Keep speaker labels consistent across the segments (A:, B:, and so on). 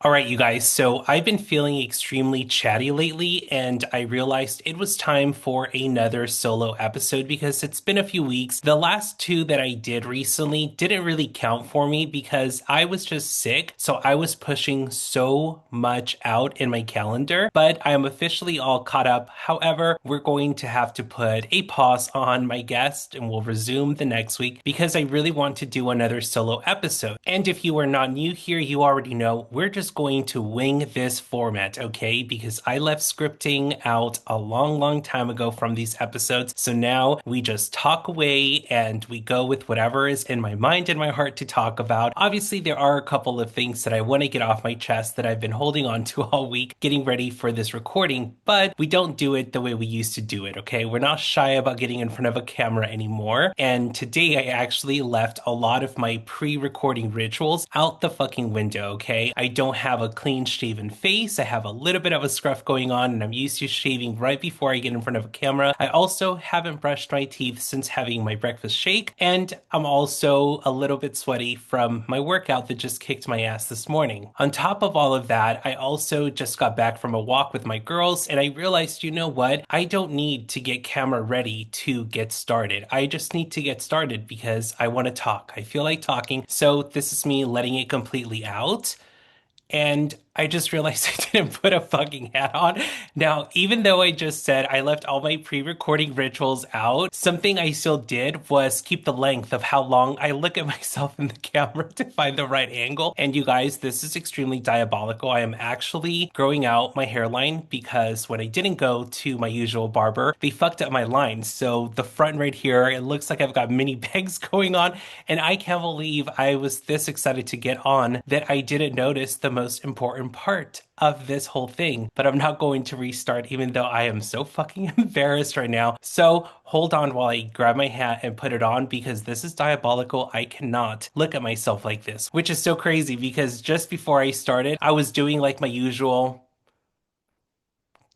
A: All right, you guys. So I've been feeling extremely chatty lately, and I realized it was time for another solo episode because it's been a few weeks. The last two that I did recently didn't really count for me because I was just sick. So I was pushing so much out in my calendar, but I am officially all caught up. However, we're going to have to put a pause on my guest and we'll resume the next week because I really want to do another solo episode. And if you are not new here, you already know we're just going to wing this format, okay? Because I left scripting out a long time ago from these episodes. So now we just talk away and we go with whatever is in my mind and my heart to talk about. Obviously, there are a couple of things that I want to get off my chest that I've been holding on to all week, getting ready for this recording, but we don't do it the way we used to do it, okay? We're not shy about getting in front of a camera anymore. And today I actually left a lot of my pre-recording rituals out the fucking window, okay? I don't have a clean shaven face. I have a little bit of a scruff going on and I'm used to shaving right before I get in front of a camera. I also haven't brushed my teeth since having my breakfast shake, and I'm also a little bit sweaty from my workout that just kicked my ass this morning. On top of all of that, I also just got back from a walk with my girls and I realized, you know what? I don't need to get camera ready to get started. I just need to get started because I want to talk. I feel like talking. So this is me letting it completely out. And I just realized I didn't put a fucking hat on. Now, even though I just said I left all my pre-recording rituals out, something I still did was keep the length of how long I look at myself in the camera to find the right angle. And you guys, this is extremely diabolical. I am actually growing out my hairline because when I didn't go to my usual barber, they fucked up my lines. So the front right here, it looks like I've got mini bangs going on. And I can't believe I was this excited to get on that I didn't notice the most important part of this whole thing. But I'm not going to restart, even though I am so fucking embarrassed right now. So hold on while I grab my hat and put it on because this is diabolical. I cannot look at myself like this, which is so crazy because just before I started, I was doing like my usual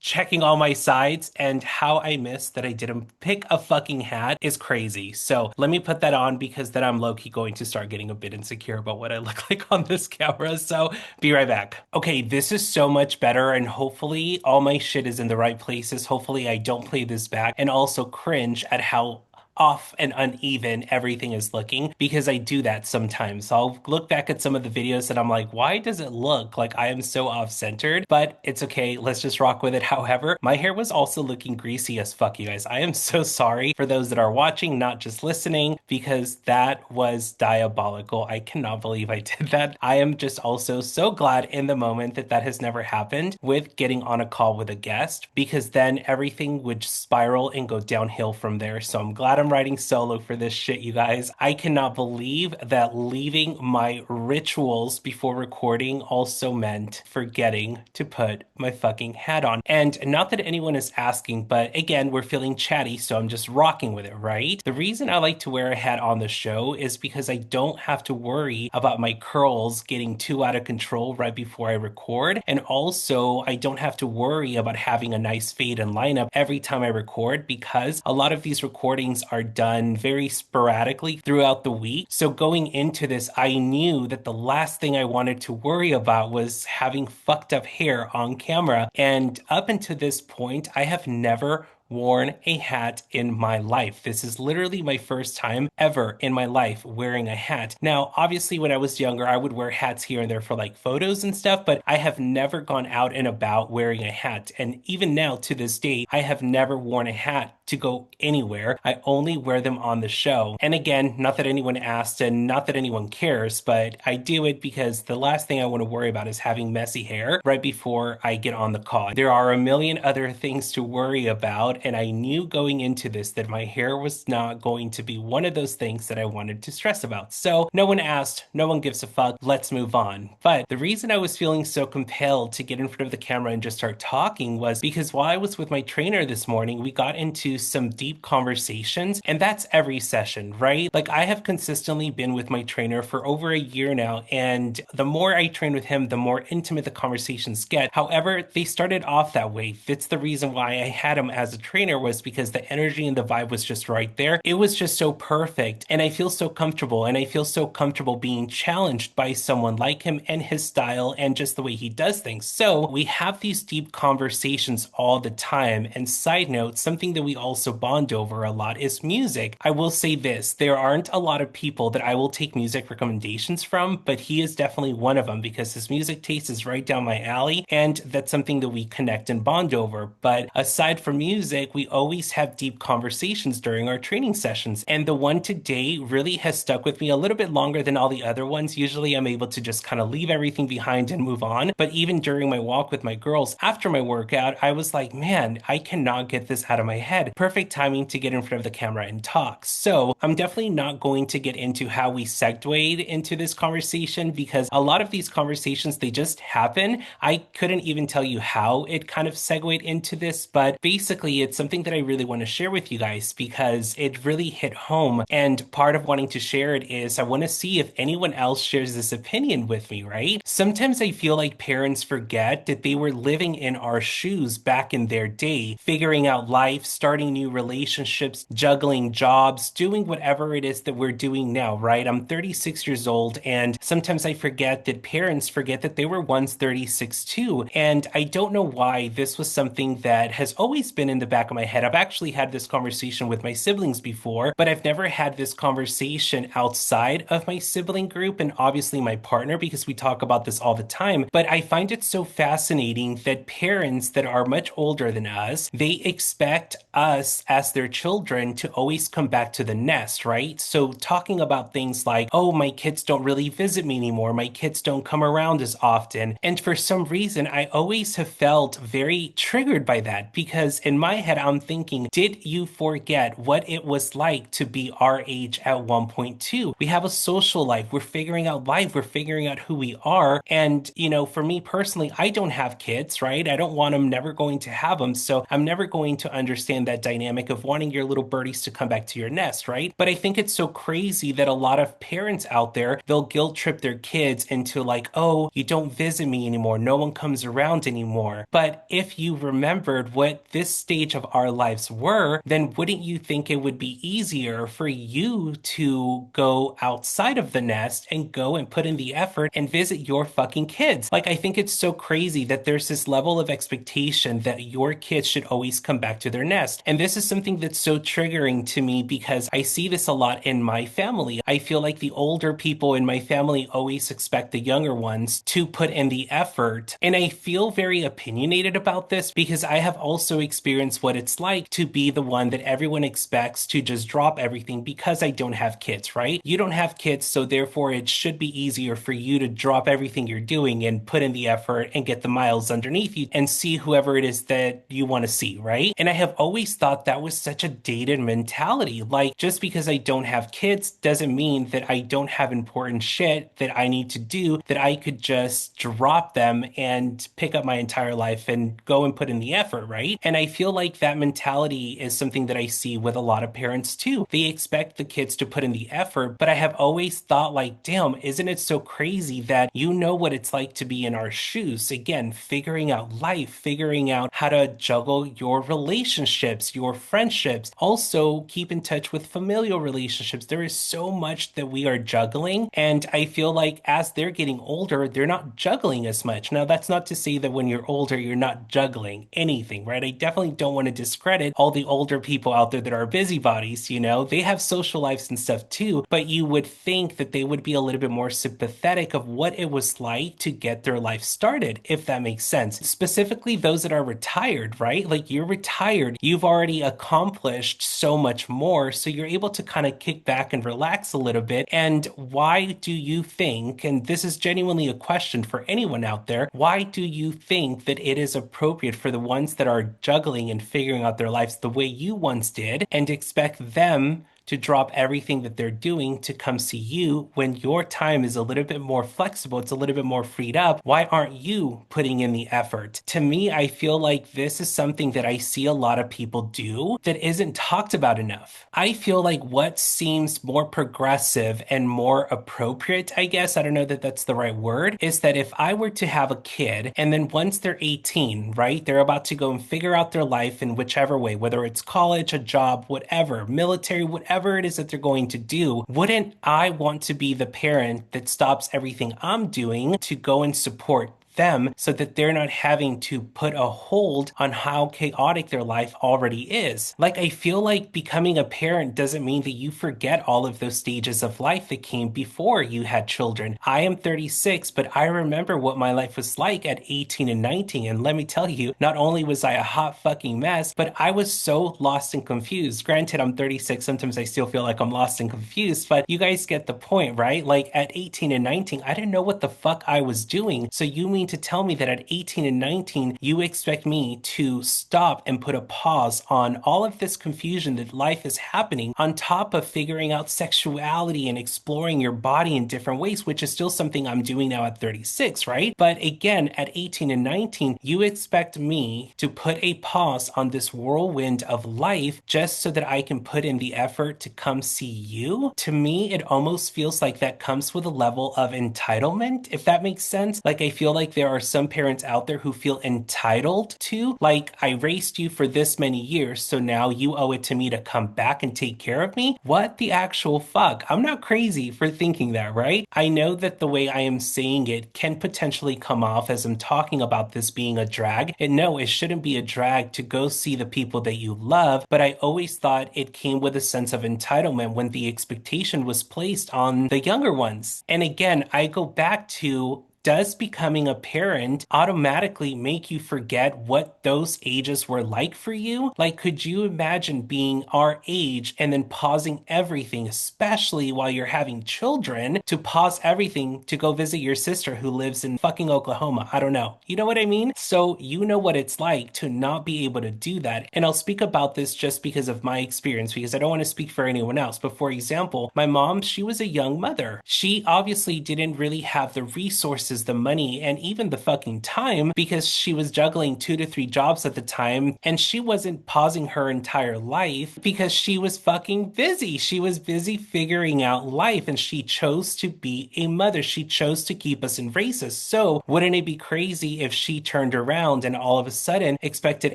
A: checking all my sides, and how I missed that I didn't pick a fucking hat is crazy. So let me put that on because then I'm low-key going to start getting a bit insecure about what I look like on this camera. So be right back. Okay, this is so much better and hopefully all my shit is in the right places. Hopefully I don't play this back and also cringe at how off and uneven everything is looking because I do that sometimes. I'll look back at some of the videos and I'm like, why does it look like I am so off-centered? But it's okay. Let's just rock with it. However, my hair was also looking greasy as fuck, you guys. I am so sorry for those that are watching, not just listening, because that was diabolical. I cannot believe I did that. I am just also so glad in the moment that that has never happened with getting on a call with a guest because then everything would spiral and go downhill from there. So I'm glad I'm writing solo for this shit, you guys. I cannot believe that leaving my rituals before recording also meant forgetting to put my fucking hat on. And not that anyone is asking, but again, we're feeling chatty, so I'm just rocking with it, right? The reason I like to wear a hat on the show is because I don't have to worry about my curls getting too out of control right before I record. And also, I don't have to worry about having a nice fade and lineup every time I record because a lot of these recordings are done very sporadically throughout the week. So going into this, I knew that the last thing I wanted to worry about was having fucked up hair on camera. And up until this point, I have never worn a hat in my life. This is literally my first time ever in my life wearing a hat. Now, obviously, when I was younger, I would wear hats here and there for like photos and stuff, but I have never gone out and about wearing a hat. And even now, to this day, I have never worn a hat to go anywhere. I only wear them on the show. And again, not that anyone asked and not that anyone cares, but I do it because the last thing I want to worry about is having messy hair right before I get on the call. There are a million other things to worry about, and I knew going into this that my hair was not going to be one of those things that I wanted to stress about. So no one asked, no one gives a fuck, let's move on. But the reason I was feeling so compelled to get in front of the camera and just start talking was because while I was with my trainer this morning, we got into some deep conversations, and that's every session, right? Like I have consistently been with my trainer for over a year now, and the more I train with him, the more intimate the conversations get. However, they started off that way. That's the reason why I had him as a trainer, was because the energy and the vibe was just right there. It was just so perfect, and I feel so comfortable, and I feel so comfortable being challenged by someone like him and his style and just the way he does things. So we have these deep conversations all the time. And side note, something that we also bond over a lot is music. I will say this, there aren't a lot of people that I will take music recommendations from, but he is definitely one of them because his music taste is right down my alley, and that's something that we connect and bond over. But aside from music, we always have deep conversations during our training sessions. And the one today really has stuck with me a little bit longer than all the other ones. Usually I'm able to just kind of leave everything behind and move on. But even during my walk with my girls after my workout, I was like, man, I cannot get this out of my head. Perfect timing to get in front of the camera and talk. So I'm definitely not going to get into how we segued into this conversation because a lot of these conversations, they just happen. I couldn't even tell you how it kind of segued into this, but basically it's something that I really want to share with you guys because it really hit home. And part of wanting to share it is I want to see if anyone else shares this opinion with me, right? Sometimes I feel like parents forget that they were living in our shoes back in their day, figuring out life, starting new relationships, juggling jobs, doing whatever it is that we're doing now, right? I'm 36 years old, and sometimes I forget that parents forget that they were once 36 too. And I don't know why this was something that has always been in the back of my head. I've actually had this conversation with my siblings before, but I've never had this conversation outside of my sibling group and obviously my partner because we talk about this all the time. But I find it so fascinating that parents that are much older than us, they expect us as their children to always come back to the nest, right? So talking about things like, oh, my kids don't really visit me anymore. My kids don't come around as often. And for some reason, I always have felt very triggered by that because in my head, I'm thinking, did you forget what it was like to be our age at 1.2? We have a social life. We're figuring out life. We're figuring out who we are. And, for me personally, I don't have kids, right? I don't want them, never going to have them. So I'm never going to understand that dynamic of wanting your little birdies to come back to your nest, right? But I think it's so crazy that a lot of parents out there, they'll guilt trip their kids into like, oh, you don't visit me anymore. No one comes around anymore. But if you remembered what this stage of our lives were, then wouldn't you think it would be easier for you to go outside of the nest and go and put in the effort and visit your fucking kids? Like, I think it's so crazy that there's this level of expectation that your kids should always come back to their nest. And this is something that's so triggering to me because I see this a lot in my family. I feel like the older people in my family always expect the younger ones to put in the effort. And I feel very opinionated about this because I have also experienced what it's like to be the one that everyone expects to just drop everything because I don't have kids, right? You don't have kids, so therefore it should be easier for you to drop everything you're doing and put in the effort and get the miles underneath you and see whoever it is that you want to see, right? And I have always thought that was such a dated mentality. Like, just because I don't have kids doesn't mean that I don't have important shit that I need to do, that I could just drop them and pick up my entire life and go and put in the effort, right? And I feel like that mentality is something that I see with a lot of parents too. They expect the kids to put in the effort, but I have always thought like, damn, isn't it so crazy that you know what it's like to be in our shoes? Again, figuring out life, figuring out how to juggle your relationships, your friendships, also keep in touch with familial relationships. There is so much that we are juggling. And I feel like as they're getting older, they're not juggling as much. Now, that's not to say that when you're older, you're not juggling anything, right? I definitely don't want to discredit all the older people out there that are busybodies, they have social lives and stuff too, but you would think that they would be a little bit more sympathetic of what it was like to get their life started, if that makes sense. Specifically those that are retired, right? Like, you're retired, you've already accomplished so much more, so you're able to kind of kick back and relax a little bit. And why do you think, and this is genuinely a question for anyone out there, why do you think that it is appropriate for the ones that are juggling and figuring out their lives the way you once did and expect them to drop everything that they're doing to come see you when your time is a little bit more flexible, it's a little bit more freed up. Why aren't you putting in the effort? To me, I feel like this is something that I see a lot of people do that isn't talked about enough. I feel like what seems more progressive and more appropriate, I guess, I don't know that that's the right word, is that if I were to have a kid and then once they're 18, right, they're about to go and figure out their life in whichever way, whether it's college, a job, whatever, military, whatever it is that they're going to do, wouldn't I want to be the parent that stops everything I'm doing to go and support them so that they're not having to put a hold on how chaotic their life already is. Like, I feel like becoming a parent doesn't mean that you forget all of those stages of life that came before you had children. I am 36, but I remember what my life was like at 18 and 19. And let me tell you, not only was I a hot fucking mess, but I was so lost and confused. Granted, I'm 36. Sometimes I still feel like I'm lost and confused, but you guys get the point, right? Like at 18 and 19, I didn't know what the fuck I was doing. So you mean to tell me that at 18 and 19, you expect me to stop and put a pause on all of this confusion that life is happening on top of figuring out sexuality and exploring your body in different ways, which is still something I'm doing now at 36, right? But again, at 18 and 19, you expect me to put a pause on this whirlwind of life just so that I can put in the effort to come see you? To me, it almost feels like that comes with a level of entitlement, if that makes sense. Like, I feel like there are some parents out there who feel entitled to, like, I raised you for this many years, so now you owe it to me to come back and take care of me. What the actual fuck? I'm not crazy for thinking that, right? I know that the way I am saying it can potentially come off as I'm talking about this being a drag. And no, it shouldn't be a drag to go see the people that you love, but I always thought it came with a sense of entitlement when the expectation was placed on the younger ones. And again, I go back to, does becoming a parent automatically make you forget what those ages were like for you? Like, could you imagine being our age and then pausing everything, especially while you're having children, to pause everything to go visit your sister who lives in fucking Oklahoma? I don't know. You know what I mean? So you know what it's like to not be able to do that. And I'll speak about this just because of my experience, because I don't want to speak for anyone else. But for example, my mom, she was a young mother. She obviously didn't really have the resources, the money, and even the fucking time because she was juggling 2 to 3 jobs at the time, and she wasn't pausing her entire life because she was fucking busy. She was busy figuring out life, and she chose to be a mother. She chose to keep us and raise us. So wouldn't it be crazy if she turned around and all of a sudden expected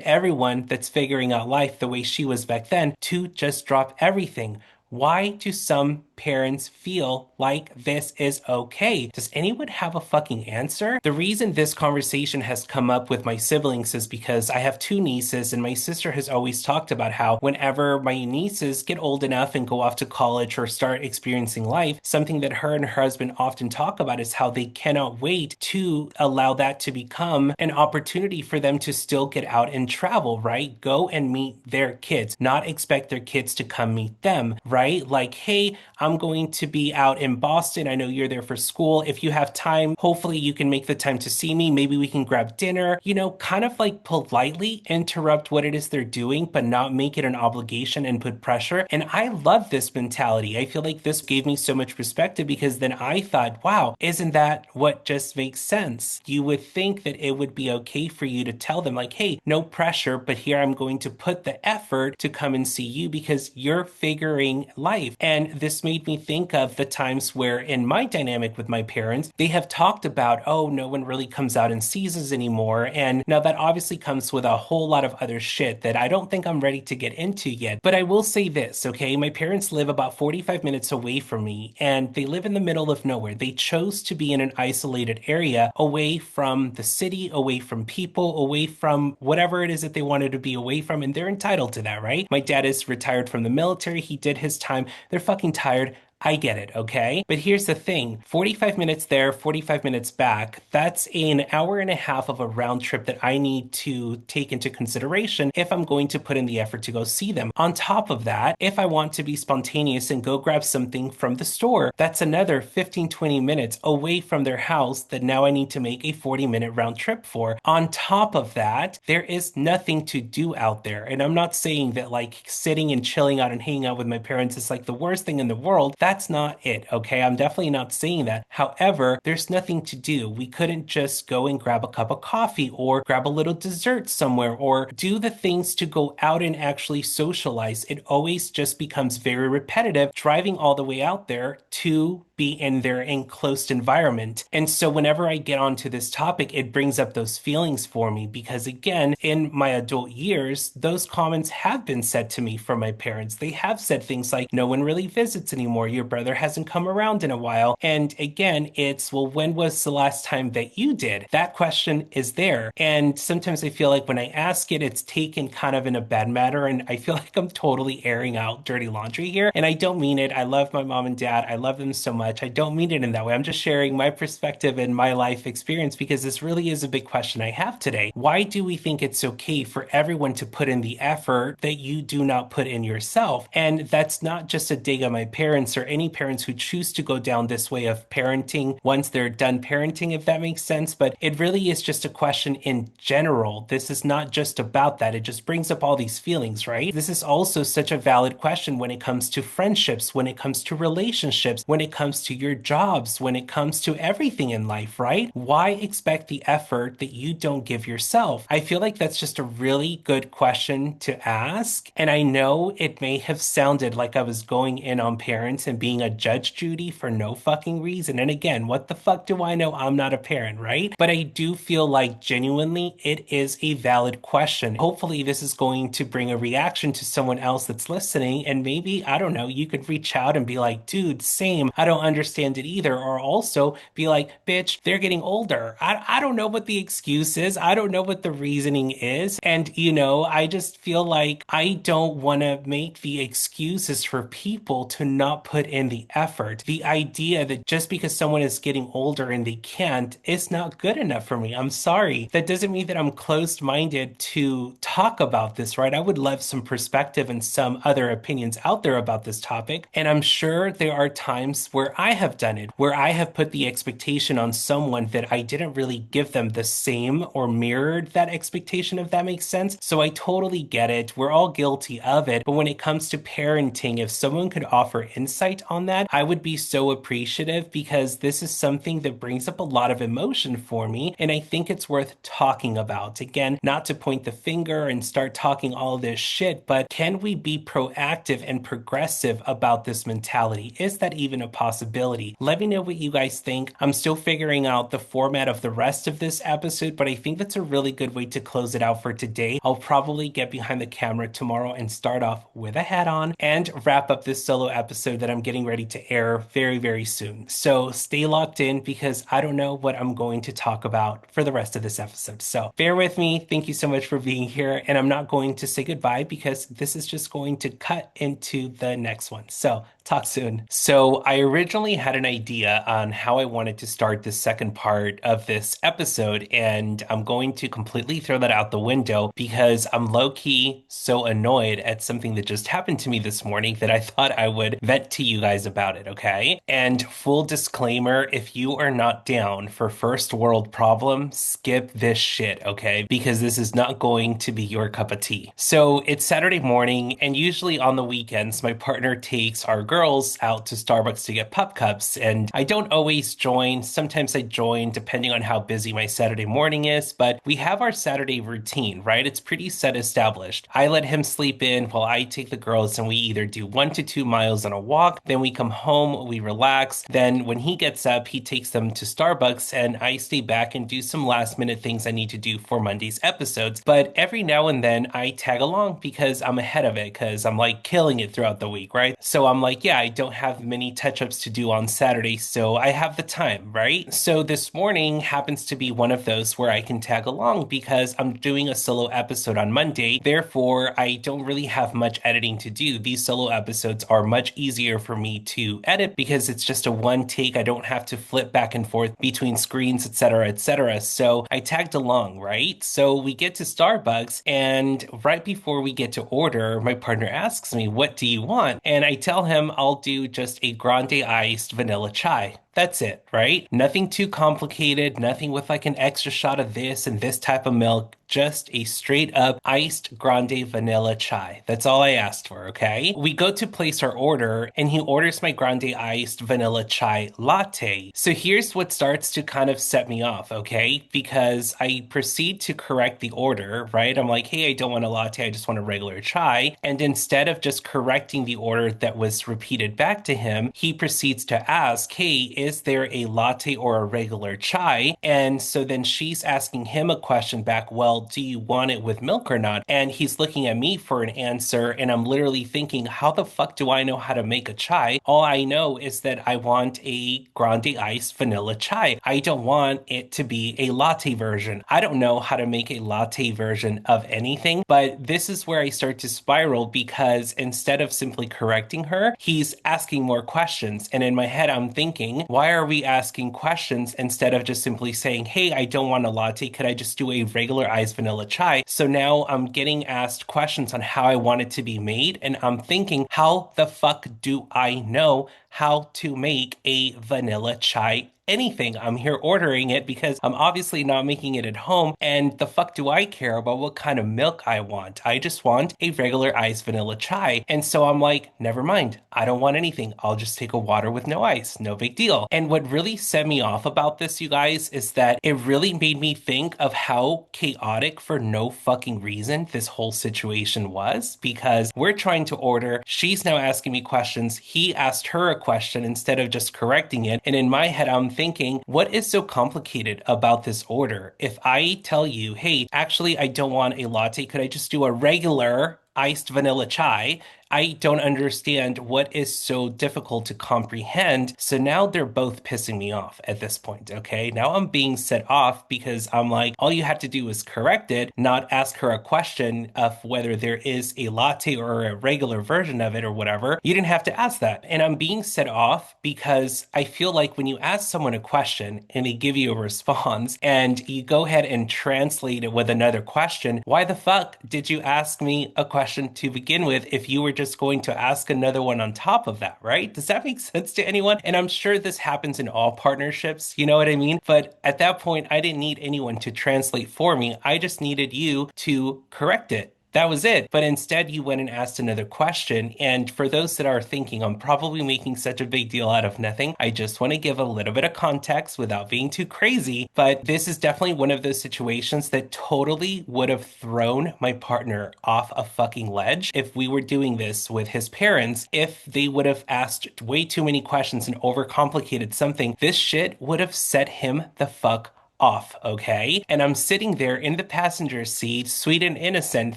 A: everyone that's figuring out life the way she was back then to just drop everything? Why do some parents feel like this is okay? Does anyone have a fucking answer? The reason this conversation has come up with my siblings is because I have 2 nieces, and my sister has always talked about how whenever my nieces get old enough and go off to college or start experiencing life, something that her and her husband often talk about is how they cannot wait to allow that to become an opportunity for them to still get out and travel, right? Go and meet their kids, not expect their kids to come meet them, right? Like, hey, I'm going to be out in Boston. I know you're there for school. If you have time, hopefully you can make the time to see me. Maybe we can grab dinner, kind of like politely interrupt what it is they're doing, but not make it an obligation and put pressure. And I love this mentality. I feel like this gave me so much perspective because then I thought, wow, isn't that what just makes sense? You would think that it would be okay for you to tell them, like, hey, no pressure, but here I'm going to put the effort to come and see you because you're figuring life. And this made me think of the times where in my dynamic with my parents, they have talked about, oh, no one really comes out and sees us anymore. And now that obviously comes with a whole lot of other shit that I don't think I'm ready to get into yet. But I will say this, okay? My parents live about 45 minutes away from me, and they live in the middle of nowhere. They chose to be in an isolated area away from the city, away from people, away from whatever it is that they wanted to be away from. And they're entitled to that, right? My dad is retired from the military. He did his time. They're fucking tired. I get it, okay? But here's the thing, 45 minutes there, 45 minutes back, that's an hour and a half of a round trip that I need to take into consideration if I'm going to put in the effort to go see them. On top of that, if I want to be spontaneous and go grab something from the store, that's another 15, 20 minutes away from their house that now I need to make a 40-minute round trip for. On top of that, there is nothing to do out there. And I'm not saying that like sitting and chilling out and hanging out with my parents is like the worst thing in the world. That's not it, okay? I'm definitely not saying that. However, there's nothing to do. We couldn't just go and grab a cup of coffee or grab a little dessert somewhere or do the things to go out and actually socialize. It always just becomes very repetitive driving all the way out there to be in their enclosed environment. And so whenever I get onto this topic, it brings up those feelings for me because again, in my adult years, those comments have been said to me from my parents. They have said things like, no one really visits anymore. Your brother hasn't come around in a while. And again, it's, well, when was the last time that you did? That question is there. And sometimes I feel like when I ask it, it's taken kind of in a bad manner. And I feel like I'm totally airing out dirty laundry here. And I don't mean it. I love my mom and dad. I love them so much. I don't mean it in that way. I'm just sharing my perspective and my life experience because this really is a big question I have today. Why do we think it's okay for everyone to put in the effort that you do not put in yourself? And that's not just a dig at my parents or any parents who choose to go down this way of parenting once they're done parenting, if that makes sense. But it really is just a question in general. This is not just about that. It just brings up all these feelings, right? This is also such a valid question when it comes to friendships, when it comes to relationships, when it comes to your jobs, when it comes to everything in life, right? Why expect the effort that you don't give yourself? I feel like that's just a really good question to ask. And I know it may have sounded like I was going in on parents and being a Judge Judy for no fucking reason. And again, what the fuck do I know? I'm not a parent, right? But I do feel like genuinely it is a valid question. Hopefully, this is going to bring a reaction to someone else that's listening. And maybe, I don't know, you could reach out and be like, dude, same. I don't understand it either. Or also be like, bitch, they're getting older. I don't know what the excuse is. I don't know what the reasoning is. And, you know, I just feel like I don't want to make the excuses for people to not put in the effort. The idea that just because someone is getting older and they can't is not good enough for me. I'm sorry. That doesn't mean that I'm closed-minded to talk about this, right? I would love some perspective and some other opinions out there about this topic. And I'm sure there are times where I have done it, where I have put the expectation on someone that I didn't really give them the same or mirrored that expectation, if that makes sense. So I totally get it. We're all guilty of it. But when it comes to parenting, if someone could offer insight on that, I would be so appreciative because this is something that brings up a lot of emotion for me. And I think it's worth talking about. Again, not to point the finger and start talking all this shit, but can we be proactive and progressive about this mentality? Is that even a possibility? Let me know what you guys think. I'm still figuring out the format of the rest of this episode, but I think that's a really good way to close it out for today. I'll probably get behind the camera tomorrow and start off with a hat on and wrap up this solo episode that I'm getting ready to air very, very soon. So stay locked in because I don't know what I'm going to talk about for the rest of this episode. So bear with me. Thank you so much for being here. And I'm not going to say goodbye because this is just going to cut into the next one. So talk soon. So I originally had an idea on how I wanted to start the second part of this episode, and I'm going to completely throw that out the window because I'm low-key so annoyed at something that just happened to me this morning that I thought I would vent to you guys about it, okay? And full disclaimer, if you are not down for first world problems, skip this shit, okay? Because this is not going to be your cup of tea. So it's Saturday morning, and usually on the weekends, my partner takes our girls out to Starbucks to get pup cups, and I don't always join. Sometimes I join depending on how busy my Saturday morning is, but we have our Saturday routine, right? It's pretty set established. I let him sleep in while I take the girls and we either do 1 to 2 miles on a walk, then we come home, we relax, then when he gets up, he takes them to Starbucks and I stay back and do some last minute things I need to do for Monday's episodes. But every now and then I tag along because I'm ahead of it because I'm like killing it throughout the week, right? So I'm like, yeah, I don't have many touch-ups to do on Saturday, so I have the time, right? So this morning happens to be one of those where I can tag along because I'm doing a solo episode on Monday. Therefore, I don't really have much editing to do. These solo episodes are much easier for me to edit because it's just a one take. I don't have to flip back and forth between screens, etc., etc. So I tagged along, right? So we get to Starbucks, and right before we get to order, my partner asks me, "What do you want?" And I tell him I'll do just a grande iced vanilla chai. That's it, right? Nothing too complicated, nothing with like an extra shot of this and this type of milk. Just a straight up iced grande vanilla chai. That's all I asked for, okay? We go to place our order and he orders my grande iced vanilla chai latte. So here's what starts to kind of set me off, okay? Because I proceed to correct the order, right? I'm like, hey, I don't want a latte, I just want a regular chai. And instead of just correcting the order that was repeated back to him, he proceeds to ask, hey, is there a latte or a regular chai? And so then she's asking him a question back, well, do you want it with milk or not? And he's looking at me for an answer, and I'm literally thinking, how the fuck do I know how to make a chai? All I know is that I want a grande iced vanilla chai. I don't want it to be a latte version. I don't know how to make a latte version of anything, but this is where I start to spiral because instead of simply correcting her, he's asking more questions. And in my head, I'm thinking, why are we asking questions instead of just simply saying, hey, I don't want a latte. Could I just do a regular iced vanilla chai? So now I'm getting asked questions on how I want it to be made. And I'm thinking, how the fuck do I know how to make a vanilla chai anything? I'm here ordering it because I'm obviously not making it at home. And the fuck do I care about what kind of milk I want? I just want a regular iced vanilla chai. And so I'm like, never mind. I don't want anything. I'll just take a water with no ice. No big deal. And what really set me off about this, you guys, is that it really made me think of how chaotic for no fucking reason this whole situation was because we're trying to order. She's now asking me questions. He asked her a question instead of just correcting it. And in my head, I'm thinking, what is so complicated about this order? If I tell you, hey, actually, I don't want a latte, could I just do a regular iced vanilla chai? I don't understand what is so difficult to comprehend. So now they're both pissing me off at this point, okay? Now I'm being set off because I'm like, all you had to do is correct it, not ask her a question of whether there is a latte or a regular version of it or whatever. You didn't have to ask that. And I'm being set off because I feel like when you ask someone a question and they give you a response and you go ahead and translate it with another question, why the fuck did you ask me a question to begin with if you were just going to ask another one on top of that, right? Does that make sense to anyone? And I'm sure this happens in all partnerships, you know what I mean? But at that point, I didn't need anyone to translate for me. I just needed you to correct it. That was it. But instead, you went and asked another question. And for those that are thinking, I'm probably making such a big deal out of nothing, I just want to give a little bit of context without being too crazy. But this is definitely one of those situations that totally would have thrown my partner off a fucking ledge if we were doing this with his parents. If they would have asked way too many questions and overcomplicated something, this shit would have set him the fuck off, okay? And I'm sitting there in the passenger seat, sweet and innocent,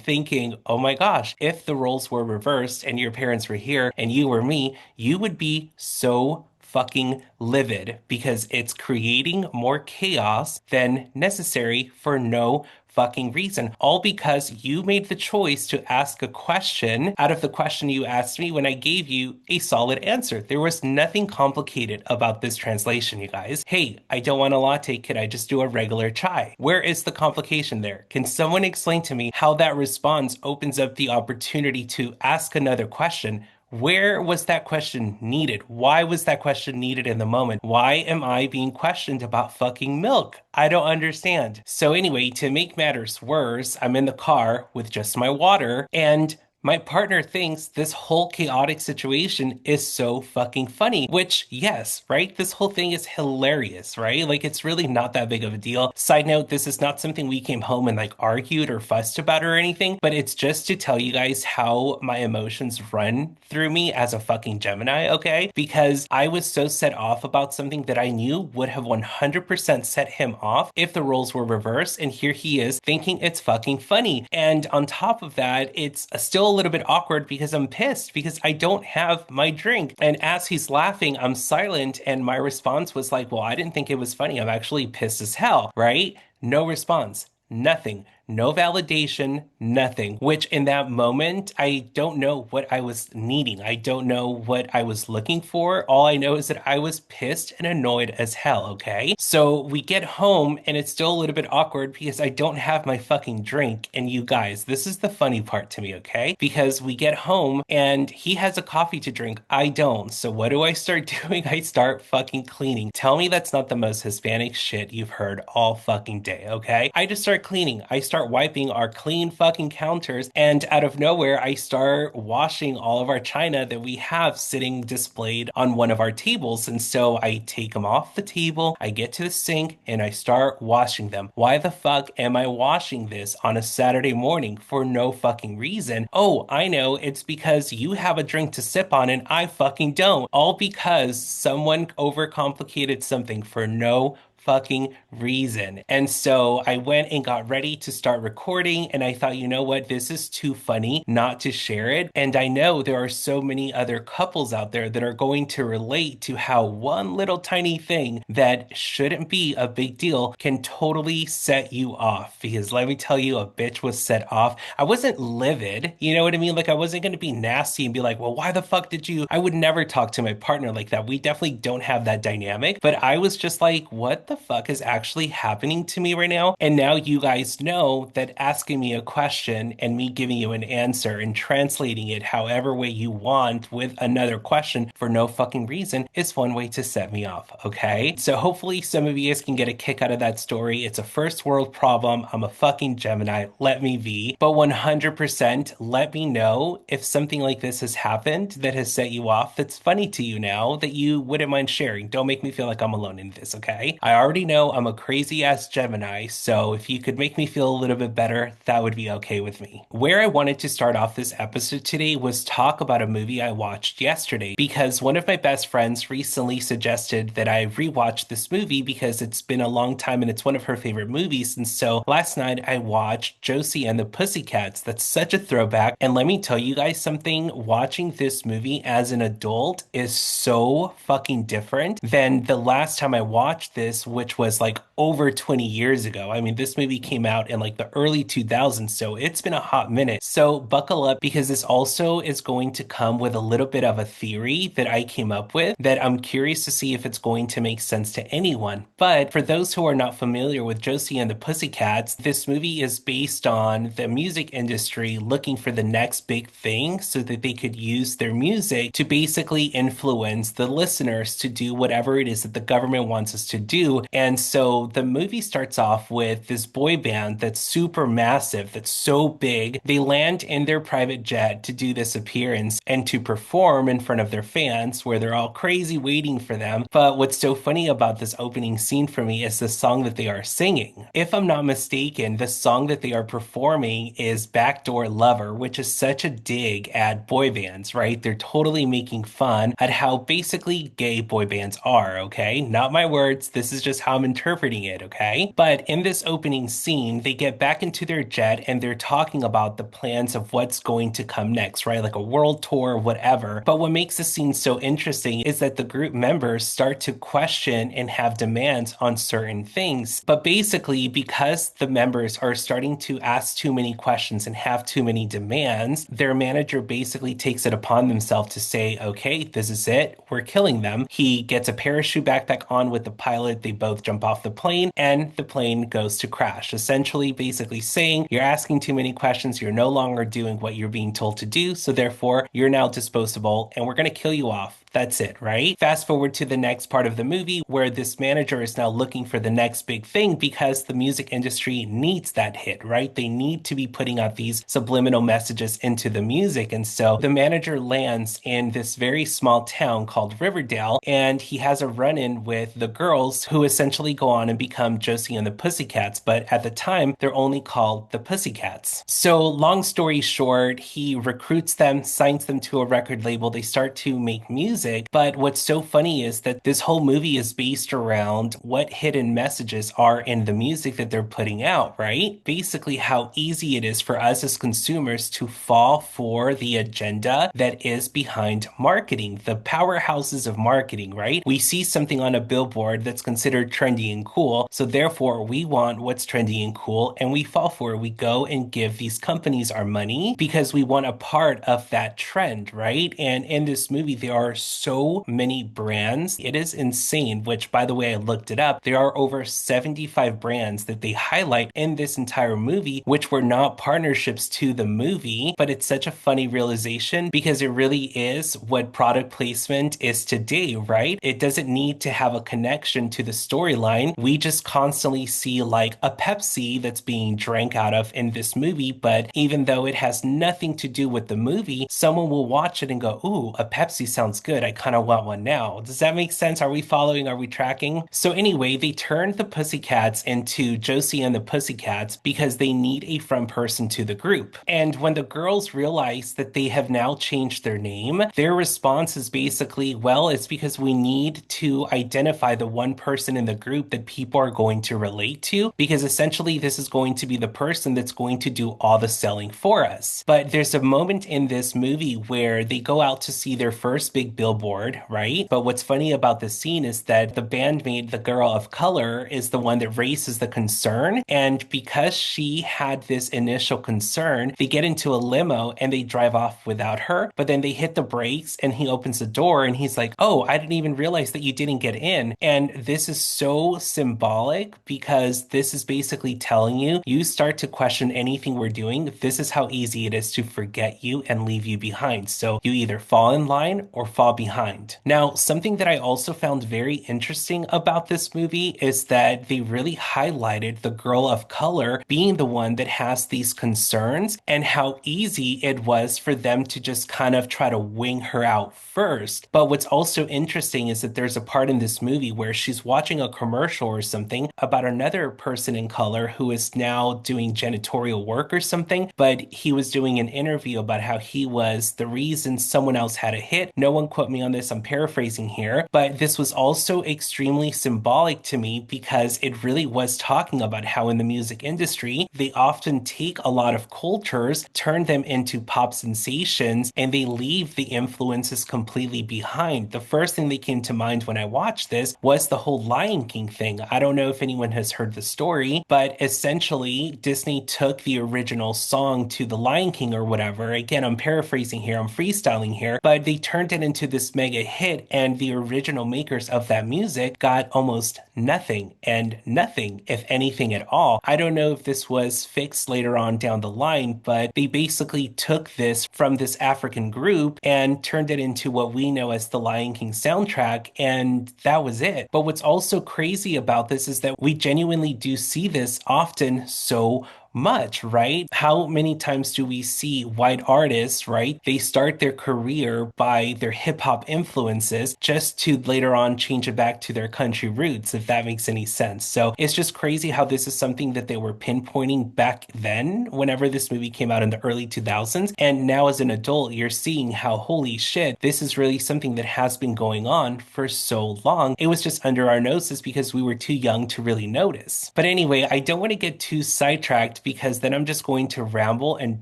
A: thinking, oh my gosh, if the roles were reversed and your parents were here and you were me, you would be so fucking livid because it's creating more chaos than necessary for no fucking reason, all because you made the choice to ask a question out of the question you asked me when I gave you a solid answer. There was nothing complicated about this translation, you guys. Hey, I don't want a latte. Could I just do a regular chai? Where is the complication there? Can someone explain to me how that response opens up the opportunity to ask another question? Where was that question needed? Why was that question needed in the moment? Why am I being questioned about fucking milk? I don't understand. So anyway, to make matters worse, I'm in the car with just my water and my partner thinks this whole chaotic situation is so fucking funny, which, yes, right? This whole thing is hilarious, right? Like, it's really not that big of a deal. Side note, this is not something we came home and like argued or fussed about or anything, but it's just to tell you guys how my emotions run through me as a fucking Gemini, okay? Because I was so set off about something that I knew would have 100% set him off if the roles were reversed, and here he is thinking it's fucking funny. And on top of that, it's still still a little bit awkward because I'm pissed because I don't have my drink. And as he's laughing, I'm silent. And my response was like, well, I didn't think it was funny. I'm actually pissed as hell, right? No response. Nothing. No validation, nothing. Which in that moment, I don't know what I was needing. I don't know what I was looking for. All I know is that I was pissed and annoyed as hell, okay? So we get home and it's still a little bit awkward because I don't have my fucking drink. And you guys, this is the funny part to me, okay? Because we get home and he has a coffee to drink. I don't. So what do I start doing? I start fucking cleaning. Tell me that's not the most Hispanic shit you've heard all fucking day, okay? I just start cleaning. I start wiping our clean fucking counters, and out of nowhere, I start washing all of our china that we have sitting displayed on one of our tables. And so I take them off the table, I get to the sink, and I start washing them. Why the fuck am I washing this on a Saturday morning for no fucking reason? Oh, I know, it's because you have a drink to sip on and I fucking don't. All because someone overcomplicated something for no fucking reason. And so I went and got ready to start recording, and I thought, you know what, this is too funny not to share it. And I know there are so many other couples out there that are going to relate to how one little tiny thing that shouldn't be a big deal can totally set you off. Because let me tell you, a bitch was set off. I wasn't livid, you know what I mean? Like, I wasn't going to be nasty and be like, well, why the fuck did you? I would never talk to my partner like that. We definitely don't have that dynamic. But I was just like, what the fuck is actually happening to me right now? And now you guys know that asking me a question and me giving you an answer and translating it however way you want with another question for no fucking reason is one way to set me off, okay? So hopefully some of you guys can get a kick out of that story. It's a first world problem. I'm a fucking Gemini. Let me be. But 100% let me know if something like this has happened that has set you off that's funny to you now that you wouldn't mind sharing. Don't make me feel like I'm alone in this, okay? I already know I'm a crazy ass Gemini, so if you could make me feel a little bit better, that would be okay with me. Where I wanted to start off this episode today was talk about a movie I watched yesterday because one of my best friends recently suggested that I rewatch this movie because it's been a long time and it's one of her favorite movies. And so last night I watched Josie and the Pussycats. That's such a throwback. And let me tell you guys something, watching this movie as an adult is so fucking different than the last time I watched this, which was like over 20 years ago. I mean, this movie came out in like the early 2000s, so it's been a hot minute. So buckle up because this also is going to come with a little bit of a theory that I came up with that I'm curious to see if it's going to make sense to anyone. But for those who are not familiar with Josie and the Pussycats, this movie is based on the music industry looking for the next big thing so that they could use their music to basically influence the listeners to do whatever it is that the government wants us to do. And so the movie starts off with this boy band that's super massive, that's so big. They land in their private jet to do this appearance and to perform in front of their fans where they're all crazy waiting for them. But what's so funny about this opening scene for me is the song that they are singing. If I'm not mistaken, the song that they are performing is Backdoor Lover, which is such a dig at boy bands, right? They're totally making fun at how basically gay boy bands are, okay? Not my words. This is just how I'm interpreting it, okay? But in this opening scene, they get back into their jet and they're talking about the plans of what's going to come next, right? Like a world tour, whatever. But what makes this scene so interesting is that the group members start to question and have demands on certain things. But basically, because the members are starting to ask too many questions and have too many demands, their manager basically takes it upon themselves to say, okay, this is it. We're killing them. He gets a parachute backpack on with the pilot. They both jump off the plane and the plane goes to crash. Essentially, basically saying you're asking too many questions. You're no longer doing what you're being told to do. So therefore, you're now disposable and we're going to kill you off. That's it, right? Fast forward to the next part of the movie where this manager is now looking for the next big thing because the music industry needs that hit, right? They need to be putting out these subliminal messages into the music. And so the manager lands in this very small town called Riverdale and he has a run-in with the girls who essentially go on and become Josie and the Pussycats. But at the time, they're only called the Pussycats. So long story short, he recruits them, signs them to a record label. They start to make music. music. But what's so funny is that this whole movie is based around what hidden messages are in the music that they're putting out, right? Basically, how easy it is for us as consumers to fall for the agenda that is behind marketing, the powerhouses of marketing, right? We see something on a billboard that's considered trendy and cool, so therefore we want what's trendy and cool, and we fall for it. We go and give these companies our money because we want a part of that trend, right? And in this movie, there are so many brands. It is insane, which, by the way, I looked it up. There are over 75 brands that they highlight in this entire movie, which were not partnerships to the movie, but it's such a funny realization because it really is what product placement is today, right? It doesn't need to have a connection to the storyline. We just constantly see like a Pepsi that's being drank out of in this movie, but even though it has nothing to do with the movie, someone will watch it and go, "Ooh, a Pepsi sounds good. I kind of want one now." Does that make sense? Are we following? Are we tracking? So anyway, they turned the Pussycats into Josie and the Pussycats because they need a front person to the group. And when the girls realize that they have now changed their name, their response is basically, well, it's because we need to identify the one person in the group that people are going to relate to, because essentially this is going to be the person that's going to do all the selling for us. But there's a moment in this movie where they go out to see their first big billboard, right? But what's funny about this scene is that the bandmate, the girl of color, is the one that raises the concern. And because she had this initial concern, they get into a limo and they drive off without her. But then they hit the brakes and he opens the door and he's like, "Oh, I didn't even realize that you didn't get in." And this is so symbolic because this is basically telling you, you start to question anything we're doing. This is how easy it is to forget you and leave you behind. So you either fall in line or fall behind. Now, something that I also found very interesting about this movie is that they really highlighted the girl of color being the one that has these concerns and how easy it was for them to just kind of try to wing her out first. But what's also interesting is that there's a part in this movie where she's watching a commercial or something about another person in color who is now doing janitorial work or something, but he was doing an interview about how he was the reason someone else had a hit. No one quote me on this, I'm paraphrasing here, but this was also extremely symbolic to me because it really was talking about how in the music industry, they often take a lot of cultures, turn them into pop sensations, and they leave the influences completely behind. The first thing that came to mind when I watched this was the whole Lion King thing. I don't know if anyone has heard the story, but essentially Disney took the original song to the Lion King or whatever. Again, I'm paraphrasing here, I'm freestyling here, but they turned it into this mega hit, and the original makers of that music got almost nothing and nothing, if anything at all. I don't know if this was fixed later on down the line, but they basically took this from this African group and turned it into what we know as the Lion King soundtrack, and that was it. But what's also crazy about this is that we genuinely do see this often so much, right? How many times do we see white artists, right? They start their career by their hip hop influences just to later on change it back to their country roots, if that makes any sense. So it's just crazy how this is something that they were pinpointing back then, whenever this movie came out in the early 2000s. And now as an adult, you're seeing how, holy shit, this is really something that has been going on for so long. It was just under our noses because we were too young to really notice. But anyway, I don't want to get too sidetracked because then I'm just going to ramble and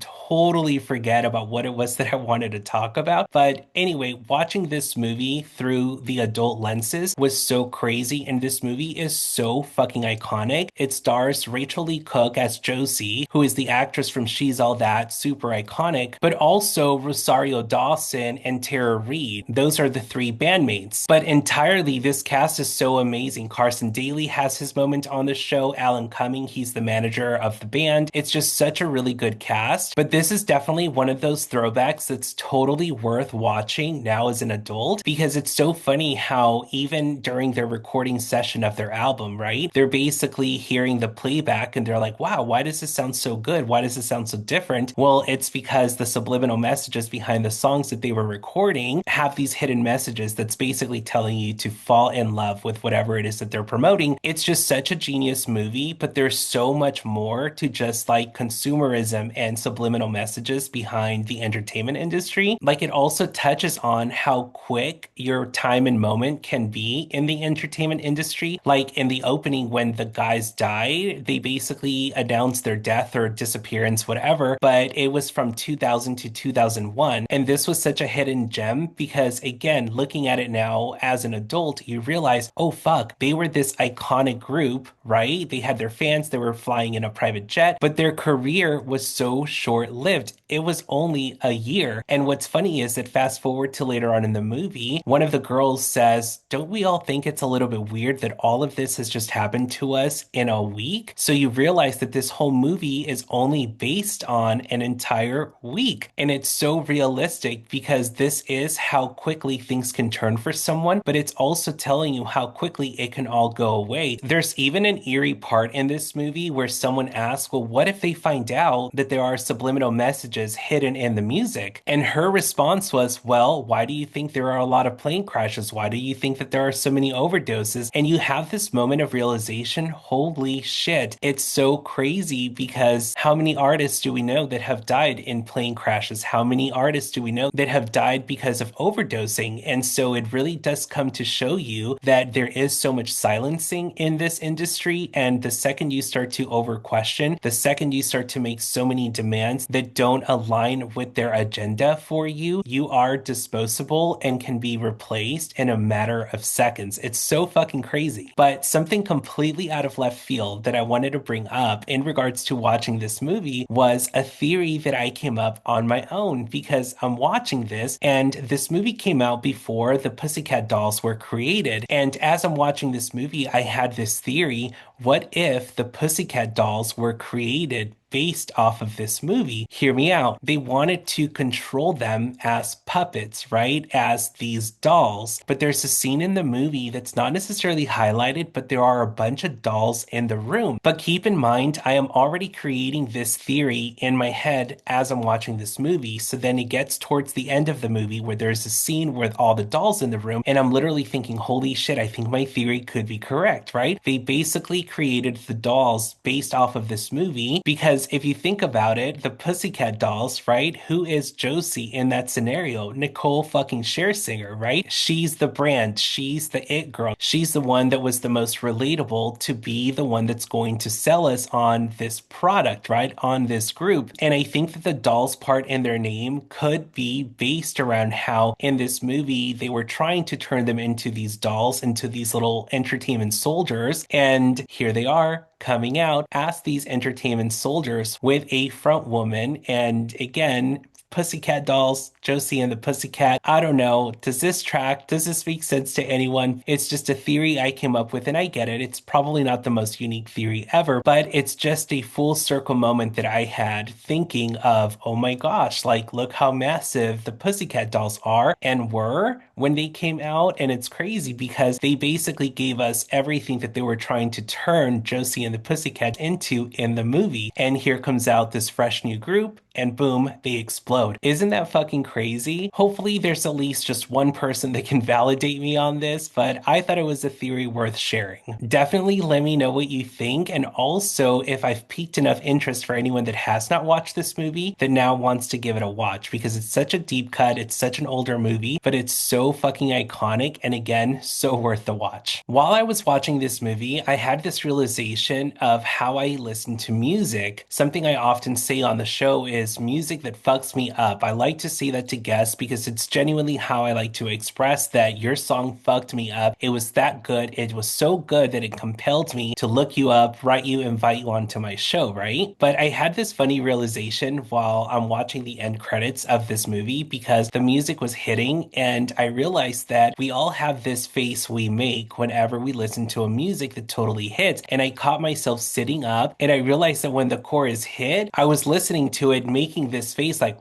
A: totally forget about what it was that I wanted to talk about. But anyway, watching this movie through the adult lenses was so crazy, and this movie is so fucking iconic. It stars Rachel Lee Cook as Josie, who is the actress from She's All That, super iconic, but also Rosario Dawson and Tara Reid. Those are the three bandmates. But entirely, this cast is so amazing. Carson Daly has his moment on the show. Alan Cumming, he's the manager of the band. It's just such a really good cast. But this is definitely one of those throwbacks that's totally worth watching now as an adult, because it's so funny how even during their recording session of their album, right, they're basically hearing the playback and they're like, wow, why does this sound so good? Why does this sound so different? Well, it's because the subliminal messages behind the songs that they were recording have these hidden messages that's basically telling you to fall in love with whatever it is that they're promoting. It's just such a genius movie, but there's so much more to just like consumerism and subliminal messages behind the entertainment industry. Like it also touches on how quick your time and moment can be in the entertainment industry. Like in the opening, when the guys died, they basically announced their death or disappearance, whatever, but it was from 2000 to 2001. And this was such a hidden gem because, again, looking at it now as an adult, you realize, oh fuck, they were this iconic group, right? They had their fans, they were flying in a private jet, but their career was so short-lived. It was only a year. And what's funny is that fast forward to later on in the movie, one of the girls says, don't we all think it's a little bit weird that all of this has just happened to us in a week? So you realize that this whole movie is only based on an entire week. And it's so realistic because this is how quickly things can turn for someone, but it's also telling you how quickly it can all go away. There's even an eerie part in this movie where someone asks, well, what if they find out that there are subliminal messages hidden in the music? And her response was, well, why do you think there are a lot of plane crashes? Why do you think that there are so many overdoses? And you have this moment of realization, holy shit, it's so crazy because how many artists do we know that have died in plane crashes? How many artists do we know that have died because of overdosing? And so it really does come to show you that there is so much silencing in this industry. And the second you start to over question, the second you start to make so many demands that don't align with their agenda for you, you are disposable and can be replaced in a matter of seconds. It's so fucking crazy. But something completely out of left field that I wanted to bring up in regards to watching this movie was a theory that I came up on my own because I'm watching this and this movie came out before the Pussycat dolls were created. And as I'm watching this movie, I had this theory. What if the Pussycat dolls were created based off of this movie? Hear me out. They wanted to control them as puppets, right? As these dolls. But there's a scene in the movie that's not necessarily highlighted, but there are a bunch of dolls in the room. But keep in mind, I am already creating this theory in my head as I'm watching this movie. So then it gets towards the end of the movie where there's a scene with all the dolls in the room, and I'm literally thinking, holy shit, I think my theory could be correct, right? They basically created the dolls based off of this movie because if you think about it, the Pussycat dolls, right? Who is Josie in that scenario? Nicole fucking Scherzinger, right? She's the brand. She's the it girl. She's the one that was the most relatable to be the one that's going to sell us on this product, right? On this group. And I think that the dolls part in their name could be based around how in this movie they were trying to turn them into these dolls, into these little entertainment soldiers. And here they are coming out as these entertainment soldiers with a front woman. And again, Pussycat dolls, Josie and the Pussycat. I don't know. Does this track, does this make sense to anyone? It's just a theory I came up with and I get it. It's probably not the most unique theory ever, but it's just a full circle moment that I had thinking of, oh my gosh, like look how massive the Pussycat dolls are and were when they came out. And it's crazy because they basically gave us everything that they were trying to turn Josie and the Pussycat into in the movie. And here comes out this fresh new group and boom, they explode. Isn't that fucking crazy? Hopefully there's at least just one person that can validate me on this, but I thought it was a theory worth sharing. Definitely let me know what you think, and also if I've piqued enough interest for anyone that has not watched this movie that now wants to give it a watch, because it's such a deep cut, it's such an older movie, but it's so fucking iconic, and again, so worth the watch. While I was watching this movie, I had this realization of how I listen to music. Something I often say on the show is music that fucks me up. I like to say that to guests because it's genuinely how I like to express that your song fucked me up. It was that good. It was so good that it compelled me to look you up, write you, invite you onto my show, right? But I had this funny realization while I'm watching the end credits of this movie because the music was hitting and I realized that we all have this face we make whenever we listen to a music that totally hits. And I caught myself sitting up and I realized that when the chorus hit, I was listening to it making this face like,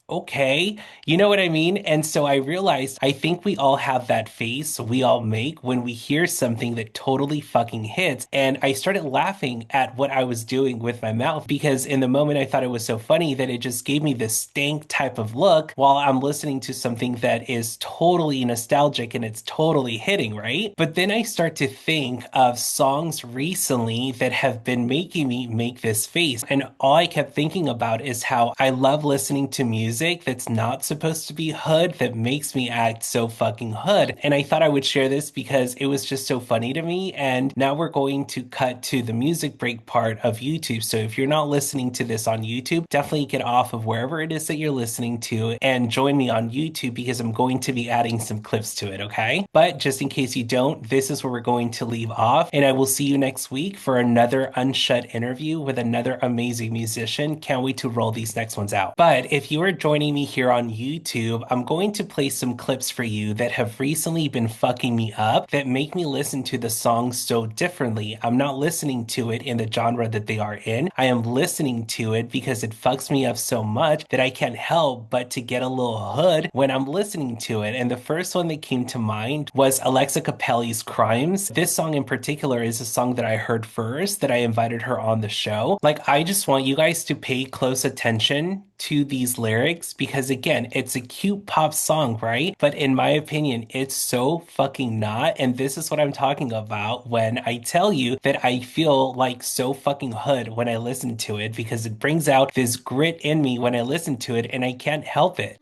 A: okay, you know what I mean? And so I realized I think we all have that face we all make when we hear something that totally fucking hits. And I started laughing at what I was doing with my mouth because in the moment I thought it was so funny that it just gave me this stank type of look while I'm listening to something that is totally nostalgic and it's totally hitting, right? But then I start to think of songs recently that have been making me make this face. And all I kept thinking about is how I love listening to music that's not supposed to be hood that makes me act so fucking hood. And I thought I would share this because it was just so funny to me. And now we're going to cut to the music break part of YouTube. So if you're not listening to this on YouTube, definitely get off of wherever it is that you're listening to and join me on YouTube because I'm going to be adding some clips to it, okay? But just in case you don't, this is where we're going to leave off. And I will see you next week for another unshut interview with another amazing musician. Can't wait to roll these next ones out. But if you are joining me here on YouTube, I'm going to play some clips for you that have recently been fucking me up that make me listen to the song so differently. I'm not listening to it in the genre that they are in. I am listening to it because it fucks me up so much that I can't help but to get a little hood when I'm listening to it. And the first one that came to mind was Alexa Capelli's Crimes. This song in particular is a song that I heard first that I invited her on the show. Like, I just want you guys to pay close attention to these lyrics because again, it's a cute pop song, right? But in my opinion, it's so fucking not. And this is what I'm talking about when I tell you that I feel like so fucking hood when I listen to it because it brings out this grit in me when I listen to it and I can't help it.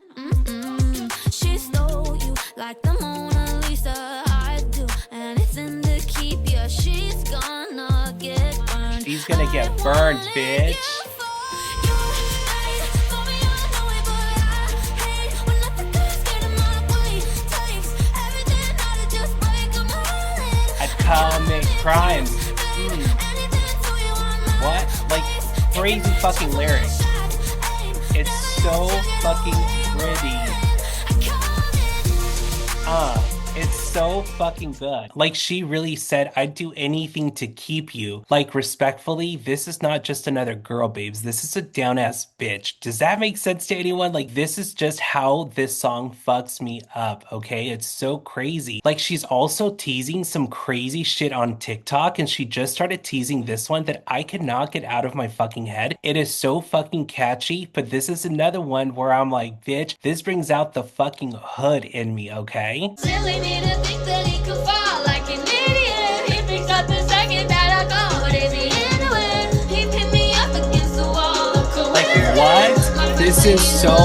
B: She stole you like the Mona Lisa. I do, and it's in the keep you. She's gonna get burned.
A: She's gonna get burned, bitch. Atomic crimes. What? Like crazy fucking lyrics. It's so fucking gritty. It's so fucking good. Like she really said, I'd do anything to keep you. Like respectfully, this is not just another girl, babes. This is a down ass bitch. Does that make sense to anyone? Like this is just how this song fucks me up, okay? It's so crazy. Like she's also teasing some crazy shit on TikTok and she just started teasing this one that I could not get out of my fucking head. It is so fucking catchy, but this is another one where I'm like, bitch, this brings out the fucking hood in me, okay?
B: Silly me to think that he could fall like an idiot. He picks up the second that I go, but is he into it? He pinned me up against the wall.
A: Like what? This is so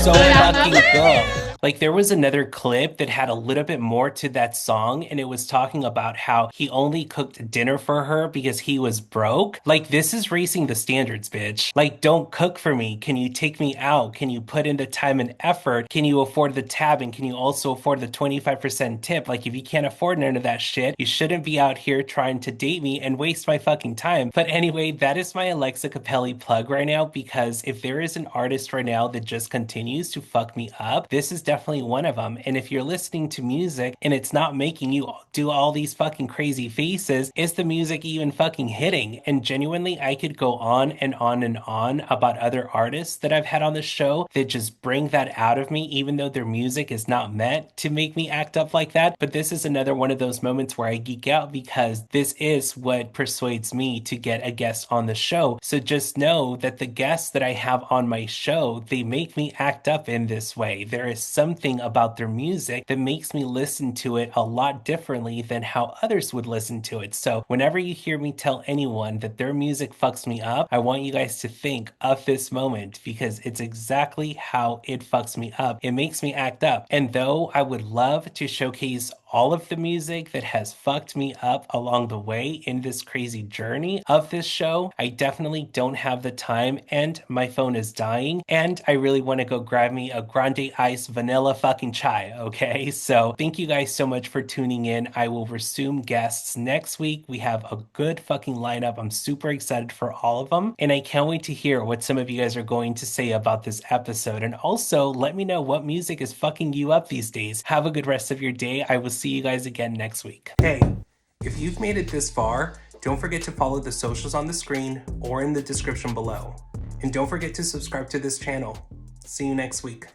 A: fucking good. Like there was another clip that had a little bit more to that song and it was talking about how he only cooked dinner for her because he was broke. Like this is raising the standards, bitch. Like don't cook for me. Can you take me out? Can you put in the time and effort? Can you afford the tab and can you also afford the 25% tip? Like if you can't afford none of that shit, you shouldn't be out here trying to date me and waste my fucking time. But anyway, that is my Alexa Capelli plug right now because if there is an artist right now that just continues to fuck me up, this is definitely one of them. And if you're listening to music and it's not making you do all these fucking crazy faces, is the music even fucking hitting? And genuinely, I could go on and on and on about other artists that I've had on the show that just bring that out of me, even though their music is not meant to make me act up like that. But this is another one of those moments where I geek out because this is what persuades me to get a guest on the show. So just know that the guests that I have on my show, they make me act up in this way. There is something about their music that makes me listen to it a lot differently than how others would listen to it. So whenever you hear me tell anyone that their music fucks me up, I want you guys to think of this moment because it's exactly how it fucks me up. It makes me act up. And though I would love to showcase all of the music that has fucked me up along the way in this crazy journey of this show, I definitely don't have the time and my phone is dying and I really want to go grab me a grande ice vanilla fucking chai, okay? So thank you guys so much for tuning in. I will resume guests next week. We have a good fucking lineup. I'm super excited for all of them and I can't wait to hear what some of you guys are going to say about this episode. And also let me know what music is fucking you up these days. Have a good rest of your day. I will see you guys again next week. Hey, if you've made it this far, don't forget to follow the socials on the screen or in the description below. And don't forget to subscribe to this channel. See you next week.